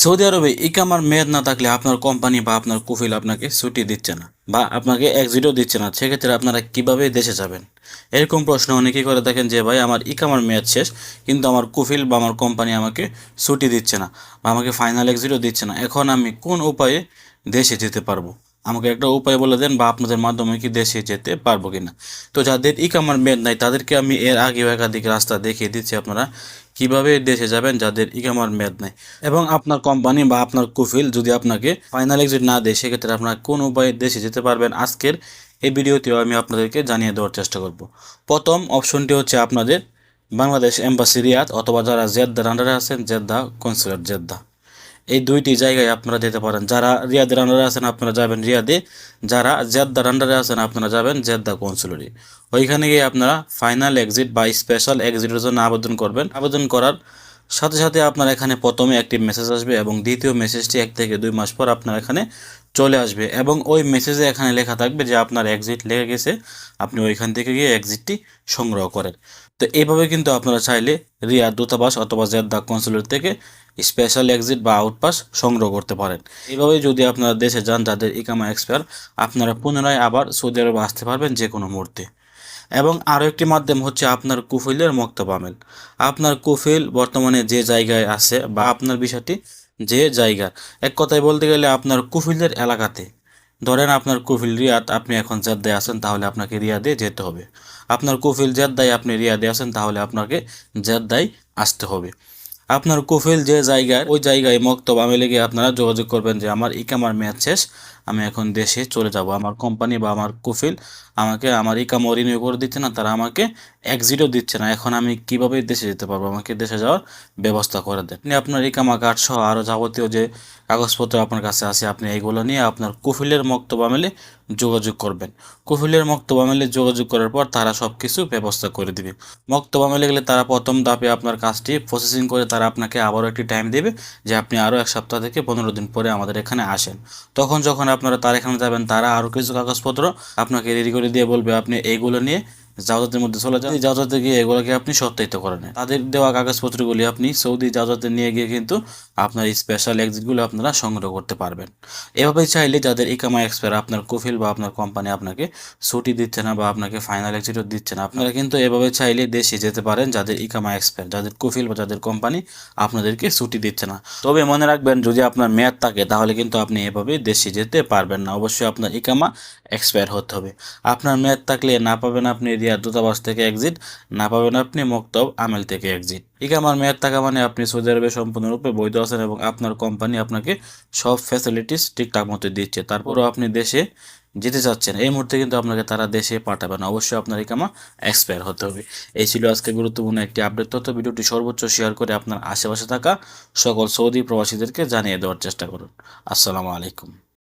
Saudi আরবে ইকামার মেয়াদ না থাকলে আপনার কোম্পানি বা আপনার কুফিল আপনাকে ছুটি দিচ্ছে না বা আপনাকে এক্সিটও দিচ্ছে না, সেক্ষেত্রে আপনারা কিভাবে দেশে যাবেন? এরকম প্রশ্ন অনেকেই করে থাকেন যে ভাই আমার ইকামার মেয়াদ শেষ, কিন্তু আমার কুফিল বা আমার কোম্পানি আমাকে ছুটি দিচ্ছে না বা আমাকে ফাইনাল এক্সিটও দিচ্ছে না, এখন আমি কোন উপায়ে দেশে যেতে পারবো? আমাকে একটা উপায় বলে দেন, বা আপনাদের মাধ্যমে কি দেশে যেতে পারবো কিনা। তো যাদের ইকামার মেয়াদ নাই তাদেরকে আমি এর আগেও একাধিক রাস্তা দেখিয়ে দিচ্ছি আপনারা কিভাবে দেশে যাবেন যাদের ইকামার মেয়াদ নাই। এবং আপনার কোম্পানি বা আপনার কুফিল যদি আপনাকে ফাইনাল এক্সিট না দেয়, সেক্ষেত্রে আপনারা কোন উপায়ে দেশে যেতে পারবেন আজকের এই ভিডিওতেও আমি আপনাদেরকে জানিয়ে দেওয়ার চেষ্টা করব। প্রথম অপশনটি হচ্ছে আপনাদের বাংলাদেশ এম্বাসি রিয়াদ, অথবা যারা জেদ্দার আন্ডারে আছেন জেদ্দা কনসুলেট জেদ্দা, এই দুইটি জায়গায় আপনারা যেতে পারেন। যারা রিয়াদের আন্ডারে আছেন আপনারা যাবেন রিয়াদে, যারা জেদ্দার আন্ডারে আছেন আপনারা যাবেন জেদ্দা কনসুলেটে। ওইখানে গিয়ে আপনারা ফাইনাল এক্সিট বা স্পেশাল এক্সিটের জন্য আবেদন করবেন। আবেদন করার সাথে সাথে আপনার এখানে প্রথমে একটি মেসেজ আসবে এবং দ্বিতীয় মেসেজটি 1 থেকে 2 মাস পর আপনার এখানে চলে আসবে, এবং ওই মেসেজে এখানে লেখা থাকবে যে আপনার এক্সিট লেগে গেছে, আপনি ওইখান থেকে গিয়ে এক্সিটটি সংগ্রহ করেন। তো এইভাবে কিন্তু আপনারা চাইলে রিয়াদ দূতাবাস অথবা জেদ্দা কনসুলেট থেকে স্পেশাল এক্সিট বা আউটপাস সংগ্রহ করতে পারেন। এইভাবে যদি আপনারা দেশে যান যাদের ইকামা এক্সপায়ার, আপনারা পুনরায় আবার সৌদি আরবে আসতে পারবেন যে কোনো মুহূর্তে। এবং আরও একটি মাধ্যম হচ্ছে আপনার কুফিলের মক্তব আমেল। আপনার কুফিল বর্তমানে যে জায়গায় আছে বা আপনার বিষয়টি যে জায়গা, এক কথায় বলতে গেলে আপনার কুফিলের এলাকাতে, ধরেন আপনার কুফিল রিয়াদ, আপনি এখন জেদ্দায় আছেন, তাহলে আপনাকে রিয়াদে যেতে হবে। আপনার কুফিল জেদ্দায়, আপনি রিয়াদে আছেন, তাহলে আপনাকে জেদ্দায় আসতে হবে। আপনার কুফিল যে জায়গায়, ওই জায়গায় মক্তব আমেলে গিয়ে আপনারা যোগাযোগ করবেন যে আমার ইকামার মেয়াদ শেষ, আমি এখন দেশে চলে যাব। আমার কোম্পানি বা আমার কুফিল আমাকে আমার ইকামা রিনিউ করে দিচ্ছে না, তারা আমাকে এক্সিটও দিচ্ছে না, এখন আমি কিভাবে দেশে যেতে পারবো? আমাকে দেশে যাওয়ার ব্যবস্থা করে দেন। আপনি আপনার ইকামা কার্ড সহ আরও যাবতীয় যে কাগজপত্র আপনার কাছে আছে, আপনি এইগুলো নিয়ে আপনার কুফিলের মক্তব আমেলে যোগাযোগ করবেন। কুফিলের মক্তব আমেলে যোগাযোগ করার পর তারা সব কিছু ব্যবস্থা করে দিবে। মক্তব আমেলে গেলে তারা প্রথম ধাপে আপনার কাজটি প্রসেসিং করে তারা আপনাকে আবারও একটি টাইম দেবে যে আপনি আরও 1 সপ্তাহ থেকে 15 দিন পরে আমাদের এখানে আসেন। তখন যখন আপনারা তার এখানে যাবেন, তারা আরও কিছু কাগজপত্র আপনাকে রেডি করে দিয়ে বলবে আপনি এইগুলো নিয়ে জাওজাতের মধ্যে চলে যান। জাওজাতে গিয়ে এগুলোকে আপনি সত্যায়িত করে নেন। তাদের দেওয়া কাগজপত্রগুলি আপনি সৌদি জাওজাতে নিয়ে গিয়ে কিন্তু আপনার স্পেশাল এক্সিটগুলো আপনারা সংগ্রহ করতে পারবেন। এভাবেই চাইলে যাদের ইকামা এক্সপায়ার, আপনার কুফিল বা আপনার কোম্পানি আপনাকে ছুটি দিচ্ছে না বা আপনাকে ফাইনাল এক্সিটও দিচ্ছে না, আপনারা কিন্তু এভাবে চাইলে দেশে যেতে পারেন যাদের ইকামা এক্সপায়ার, যাদের কুফিল বা যাদের কোম্পানি আপনাদেরকে ছুটি দিচ্ছে না। তবে মনে রাখবেন, যদি আপনার মেয়াদ থাকে তাহলে কিন্তু আপনি এভাবে দেশে যেতে পারবেন না। অবশ্যই আপনার ইকামা এক্সপায়ার হতে হবে। আপনার মেয়াদ থাকলে না পাবেন আপনি রিয়াদ দূতাবাস থেকে এক্সিট, না পাবেন আপনি মক্তব আমেল থেকে এক্সিট। ইকামার মেয়াদ থাকা মানে আপনি সৌদি আরবে সম্পূর্ণরূপে বৈধ আছেন এবং আপনার কোম্পানি আপনাকে সব ফ্যাসিলিটিস ঠিকঠাক মতো দিচ্ছে, তারপরও আপনি দেশে যেতে চাচ্ছেন, এই মুহূর্তে কিন্তু আপনাকে তারা দেশে পাঠাবে না। অবশ্যই আপনার ইকামা এক্সপায়ার হতে হবে। এই ছিল আজকে গুরুত্বপূর্ণ একটি আপডেট তথ্য। ভিডিওটি সর্বোচ্চ শেয়ার করে আপনার আশেপাশে থাকা সকল সৌদি প্রবাসীদেরকে জানিয়ে দেওয়ার চেষ্টা করুন। আসসালামু আলাইকুম।